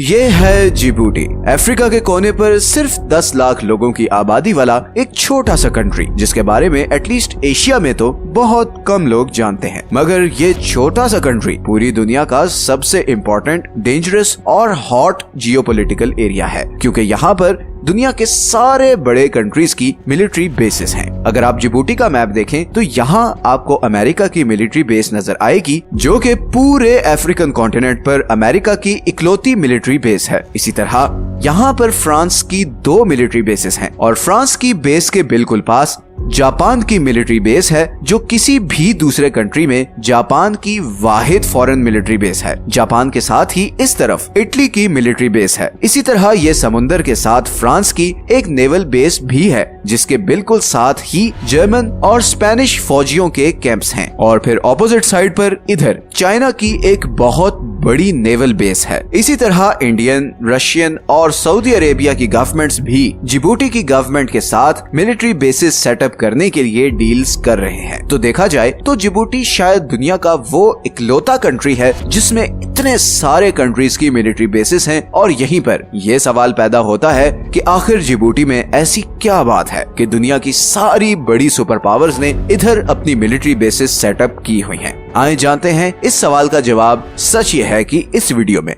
ये है Djibouti, Africa के कोने पर सिर्फ 10 लाख लोगों की आबादी वाला एक छोटा सा कंट्री, जिसके बारे में एटलीस्ट एशिया में तो बहुत कम लोग जानते हैं। मगर ये छोटा सा कंट्री पूरी दुनिया का सबसे इम्पोर्टेंट, डेंजरस और हॉट जियोपॉलिटिकल एरिया है, क्योंकि यहाँ पर दुनिया के सारे बड़े कंट्रीज की मिलिट्री बेसेस हैं। अगर आप जिबूटी का मैप देखें तो यहाँ आपको अमेरिका की मिलिट्री बेस नजर आएगी, जो कि पूरे अफ्रीकन कॉन्टिनेंट पर अमेरिका की इकलौती मिलिट्री बेस है। इसी तरह यहाँ पर फ्रांस की 2 मिलिट्री बेसेस हैं और फ्रांस की बेस के बिल्कुल पास जापान की मिलिट्री बेस है, जो किसी भी दूसरे कंट्री में जापान की वाहिद फॉरेन मिलिट्री बेस है। जापान के साथ ही इस तरफ इटली की मिलिट्री बेस है। इसी तरह ये समुंदर के साथ फ्रांस की एक नेवल बेस भी है, जिसके बिल्कुल साथ ही जर्मन और स्पेनिश फौजियों के कैंप्स हैं। और फिर ऑपोजिट साइड पर इधर चाइना की एक बहुत बड़ी नेवल बेस है। इसी तरह इंडियन, रशियन और सऊदी अरेबिया की गवर्नमेंट्स भी जिबूटी की गवर्नमेंट के साथ मिलिट्री बेसिस सेटअप करने के लिए डील्स कर रहे हैं। तो देखा जाए तो जिबूटी शायद दुनिया का वो इकलौता कंट्री है जिसमें इतने सारे कंट्रीज की मिलिट्री बेसिस हैं। और यहीं पर यह सवाल पैदा होता है कि आखिर जिबूटी में ऐसी क्या बात है कि दुनिया की सारी बड़ी सुपर पावर्स ने इधर अपनी मिलिट्री बेसिस सेटअप की हुई हैं। आइए जानते हैं इस सवाल का जवाब। सच ये है कि इस वीडियो में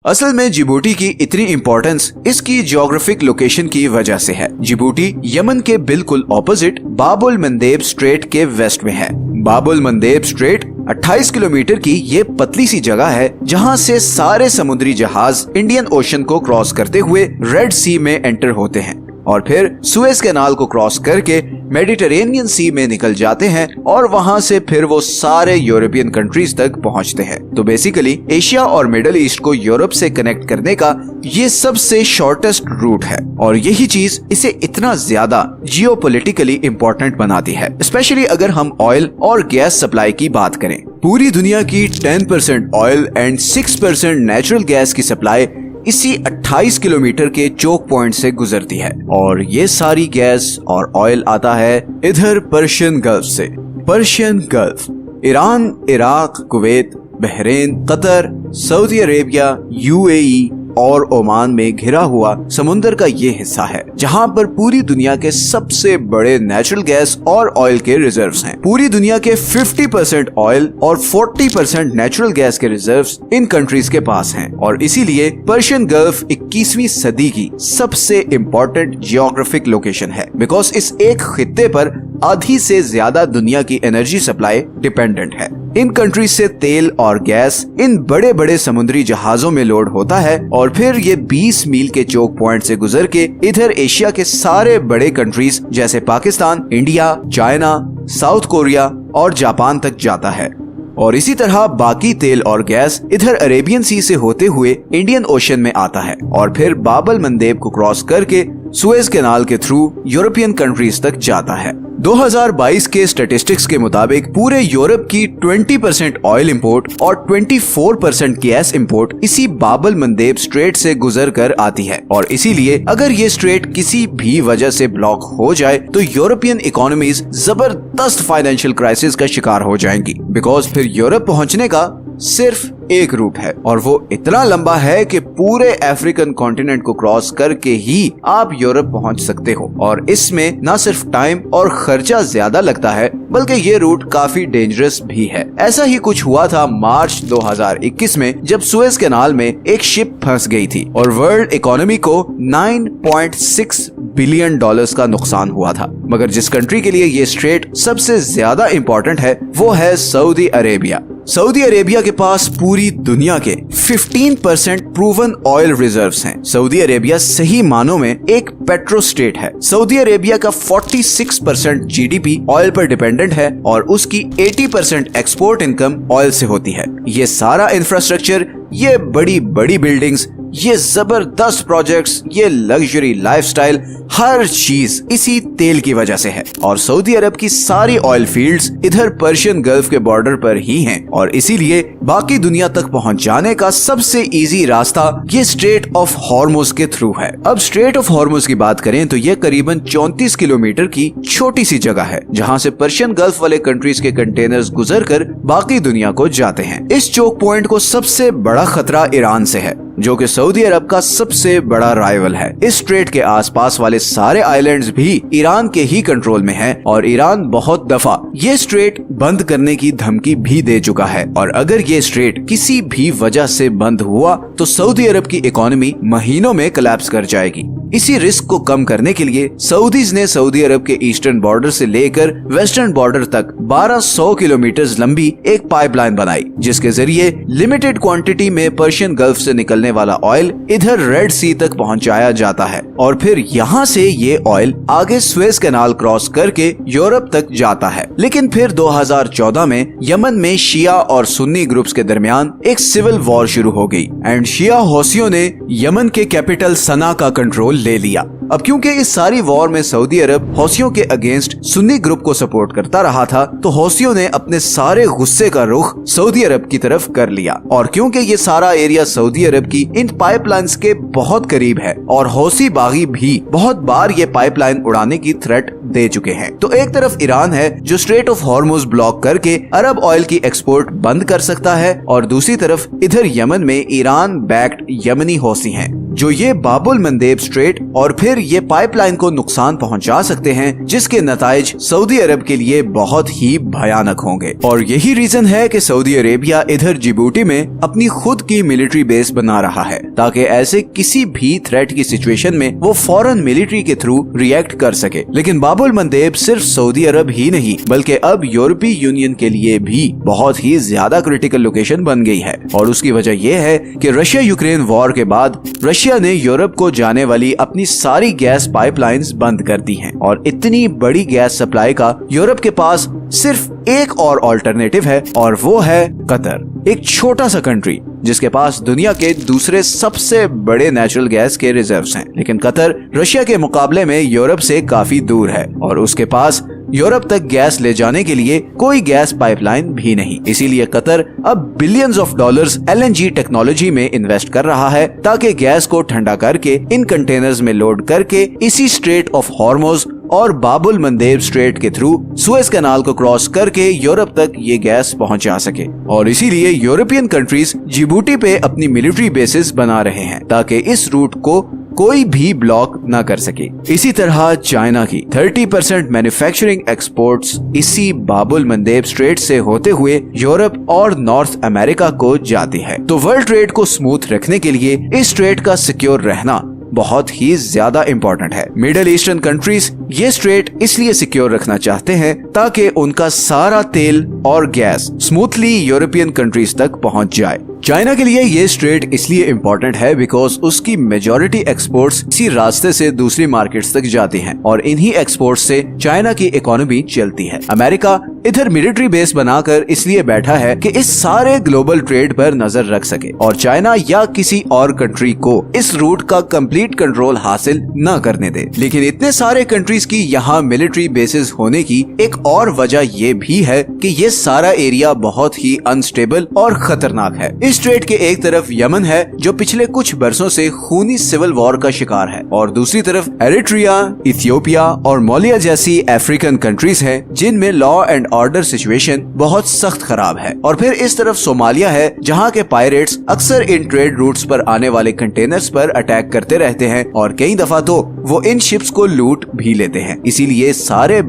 असल में जिबूटी की इतनी इम्पोर्टेंस इसकी जियोग्राफिक लोकेशन की वजह से है। जिबूटी यमन के बिल्कुल ऑपोजिट बाबुल मंदेब स्ट्रेट के वेस्ट में है। बाबुल मंदेब स्ट्रेट 28 किलोमीटर की ये पतली सी जगह है, जहां से सारे समुद्री जहाज इंडियन ओशन को क्रॉस करते हुए रेड सी में एंटर होते हैं और फिर सुएज कैनाल को क्रॉस करके मेडिटेरेनियन सी में निकल जाते हैं और वहां से फिर वो सारे यूरोपियन कंट्रीज तक पहुंचते हैं। तो बेसिकली एशिया और मिडिल ईस्ट को यूरोप से कनेक्ट करने का ये सबसे शॉर्टेस्ट रूट है और यही चीज इसे इतना ज्यादा जियोपॉलिटिकली इम्पोर्टेंट बनाती है, स्पेशली अगर हम ऑयल और गैस सप्लाई की बात करें। पूरी दुनिया की 10% ऑयल एंड 6% नेचुरल गैस की सप्लाई इसी 28 किलोमीटर के चोक पॉइंट से गुजरती है और ये सारी गैस और ऑयल आता है इधर पर्शियन गल्फ से। Persian gulf Iran, Iraq, Kuwait, Bahrain, Qatar, Saudi Arabia, UAE और ओमान में घिरा हुआ समुंदर का ये हिस्सा है, जहां पर पूरी दुनिया के सबसे बड़े नेचुरल गैस और ऑयल के रिजर्व्स हैं। पूरी दुनिया के 50% ऑयल और 40% नेचुरल गैस के रिजर्व्स इन कंट्रीज के पास हैं और इसीलिए पर्शियन गल्फ 21वीं सदी की सबसे इम्पोर्टेंट जियोग्राफिक लोकेशन है, बिकॉज इस एक खित्ते पर आधी से ज्यादा दुनिया की एनर्जी सप्लाई डिपेंडेंट है। इन कंट्रीज से तेल और गैस इन बड़े बड़े समुद्री जहाजों में लोड होता है और फिर ये 20 मील के चोक पॉइंट से गुजर के इधर एशिया के सारे बड़े कंट्रीज जैसे Pakistan, India, China, south Korea और जापान तक जाता है। और इसी तरह बाकी तेल और गैस इधर अरेबियन सी से होते हुए इंडियन ओशन में आता है और फिर बाबल मंदेब को क्रॉस करके सुएज कैनाल के थ्रू यूरोपियन कंट्रीज तक जाता है। 2022 के स्टैटिस्टिक्स के मुताबिक पूरे यूरोप की 20% ऑयल इंपोर्ट और 24% गैस इंपोर्ट इसी बाबल मंदेब स्ट्रेट से गुजर कर आती है और इसीलिए अगर ये स्ट्रेट किसी भी वजह से ब्लॉक हो जाए तो यूरोपियन इकोनॉमीज जबरदस्त फाइनेंशियल क्राइसिस का शिकार हो जाएंगी, बिकॉज फिर यूरोप पहुंचने का सिर्फ एक रूट है और वो इतना लंबा है कि पूरे अफ्रीकन कॉन्टिनेंट को क्रॉस करके ही आप यूरोप पहुंच सकते हो और इसमें न सिर्फ टाइम और खर्चा ज्यादा लगता है बल्कि ये रूट काफी डेंजरस भी है। ऐसा ही कुछ हुआ था मार्च 2021 में, जब सुएज कैनाल में एक शिप फंस गई थी और वर्ल्ड इकोनॉमी को 9.6 बिलियन डॉलर्स का नुकसान हुआ था। मगर जिस कंट्री के लिए ये स्ट्रेट सबसे ज्यादा इम्पोर्टेंट है वो है सऊदी अरेबिया। सऊदी अरेबिया के पास पूरी दुनिया के 15% प्रूवन ऑयल रिजर्व्स हैं। सऊदी अरेबिया सही मानों में एक पेट्रो स्टेट है। सऊदी अरेबिया का 46% जीडीपी ऑयल पर डिपेंडेंट है और उसकी 80% एक्सपोर्ट इनकम ऑयल से होती है। ये सारा इंफ्रास्ट्रक्चर, ये बड़ी बड़ी बिल्डिंग्स, ये जबरदस्त प्रोजेक्ट्स, ये लग्जरी लाइफस्टाइल, हर चीज इसी तेल की वजह से है। और सऊदी अरब की सारी ऑयल फील्ड्स इधर पर्शियन गल्फ के बॉर्डर पर ही हैं और इसीलिए बाकी दुनिया तक पहुंच जाने का सबसे इजी रास्ता ये स्ट्रेट ऑफ हॉर्मुज के थ्रू है। अब स्ट्रेट ऑफ हॉर्मुज की बात करें तो ये करीबन 34 किलोमीटर की छोटी सी जगह है जहां से पर्शियन गल्फ वाले कंट्रीज के कंटेनर्स गुजरकर बाकी दुनिया को जाते हैं। इस चोक पॉइंट को सबसे बड़ा खतरा ईरान से है, जो कि सऊदी अरब का सबसे बड़ा राइवल है। इस स्ट्रेट के आसपास वाले सारे आइलैंड्स भी ईरान के ही कंट्रोल में हैं और ईरान बहुत दफा ये स्ट्रेट बंद करने की धमकी भी दे चुका है। और अगर ये स्ट्रेट किसी भी वजह से बंद हुआ तो सऊदी अरब की इकोनॉमी महीनों में कोलैप्स कर जाएगी। इसी रिस्क को कम करने के लिए सऊदीज ने सऊदी अरब के ईस्टर्न बॉर्डर से लेकर वेस्टर्न बॉर्डर तक 1200 किलोमीटर लंबी एक पाइपलाइन बनाई, जिसके जरिए लिमिटेड क्वांटिटी में पर्शियन गल्फ से निकलने वाला ऑयल इधर रेड सी तक पहुंचाया जाता है और फिर यहाँ से ये ऑयल आगे स्वेज कैनाल क्रॉस करके यूरोप तक जाता है। लेकिन फिर 2014 में यमन में शिया और सुन्नी ग्रुप्स के दरमियान एक सिविल वॉर शुरू हो गई एंड शिया हौसियों ने यमन के कैपिटल सना का कंट्रोल ले लिया। अब क्योंकि इस सारी वॉर में सऊदी अरब हौसियों के अगेंस्ट सुन्नी ग्रुप को सपोर्ट करता रहा था, तो हौसियों ने अपने सारे गुस्से का रुख सऊदी अरब की तरफ कर लिया। और क्योंकि ये सारा एरिया सऊदी अरब की इन पाइपलाइंस के बहुत करीब है और हौसी बागी भी बहुत बार ये पाइपलाइन उड़ाने की थ्रेट दे चुके हैं, तो एक तरफ ईरान है जो स्ट्रेट ऑफ हॉर्मुज ब्लॉक करके अरब ऑयल की एक्सपोर्ट बंद कर सकता है और दूसरी तरफ इधर यमन में ईरान बैक्ड यमनी हौसी हैं जो ये बाबुल मंदेब स्ट्रेट और फिर ये पाइपलाइन को नुकसान पहुंचा सकते हैं, जिसके नताइज सऊदी अरब के लिए बहुत ही भयानक होंगे। और यही रीजन है कि सऊदी अरेबिया इधर जिबूटी में अपनी खुद की मिलिट्री बेस बना रहा है ताकि ऐसे किसी भी थ्रेट की सिचुएशन में वो फौरन मिलिट्री के थ्रू रिएक्ट कर सके। लेकिन बाबुल मंदेब सिर्फ सऊदी अरब ही नहीं बल्कि अब यूरोपीय यूनियन के लिए भी बहुत ही ज्यादा क्रिटिकल लोकेशन बन गई है और उसकी वजह यह है कि रशिया यूक्रेन वॉर के बाद रशिया ने यूरोप को जाने वाली अपनी सारी गैस पाइपलाइंस बंद कर दी हैं और इतनी बड़ी गैस सप्लाई का यूरोप के पास सिर्फ एक और ऑल्टरनेटिव है और वो है कतर, एक छोटा सा कंट्री जिसके पास दुनिया के दूसरे सबसे बड़े नेचुरल गैस के रिजर्व्स हैं। लेकिन कतर रशिया के मुकाबले में यूरोप से काफी दूर है और उसके पास यूरोप तक गैस ले जाने के लिए कोई गैस पाइपलाइन भी नहीं। इसीलिए कतर अब billions of dollars LNG technology में इन्वेस्ट कर रहा है ताकि गैस को ठंडा करके इन कंटेनर्स में लोड करके इसी स्ट्रेट ऑफ हॉर्मुज और बाबुल मंदेब स्ट्रेट के थ्रू सुएज कैनाल को क्रॉस करके यूरोप तक ये गैस पहुंचा सके। और इसीलिए यूरोपियन कंट्रीज जिबूटी पे अपनी मिलिट्री बेसिस बना रहे हैं ताकि इस रूट को कोई भी ब्लॉक न कर सके। इसी तरह चाइना की 30% मैन्युफैक्चरिंग एक्सपोर्ट्स इसी बाबुल मंदेब स्ट्रेट से होते हुए यूरोप और नॉर्थ अमेरिका को जाती है। तो वर्ल्ड ट्रेड को स्मूथ रखने के लिए इस स्ट्रेट का सिक्योर रहना बहुत ही ज्यादा इम्पोर्टेंट है। मिडिल ईस्टर्न कंट्रीज ये स्ट्रेट इसलिए सिक्योर रखना चाहते हैं ताकि उनका सारा तेल और गैस स्मूथली यूरोपियन कंट्रीज तक पहुंच जाए। चाइना के लिए ये स्ट्रेट इसलिए इम्पोर्टेंट है बिकॉज उसकी मेजॉरिटी एक्सपोर्ट्स इसी रास्ते से दूसरी मार्केट्स तक जाती हैं और इन्हीं एक्सपोर्ट्स से चाइना की इकोनॉमी चलती है। अमेरिका इधर मिलिट्री बेस बनाकर इसलिए बैठा है कि इस सारे ग्लोबल ट्रेड पर नजर रख सके और चाइना या किसी और कंट्री को इस रूट का कंप्लीट कंट्रोल हासिल न करने दे। लेकिन इतने सारे कंट्रीज की यहाँ मिलिट्री बेसिस होने की एक और वजह ये भी है कि ये सारा एरिया बहुत ही अनस्टेबल और खतरनाक है। इस स्ट्रेट के एक तरफ यमन है जो पिछले कुछ बरसों से खूनी सिविल वॉर का शिकार है और दूसरी तरफ एरिट्रिया, इथियोपिया और मोलिया जैसी अफ्रीकन कंट्रीज हैं जिनमें लॉ एंड ऑर्डर सिचुएशन बहुत सख्त खराब है। और फिर इस तरफ सोमालिया है जहाँ के पायरेट्स अक्सर इन ट्रेड रूट्स पर आने वाले कंटेनर्स पर अटैक करते रहते हैं और कई दफा तो वो इन शिप्स को लूट भी लेते हैं। इसीलिए सारे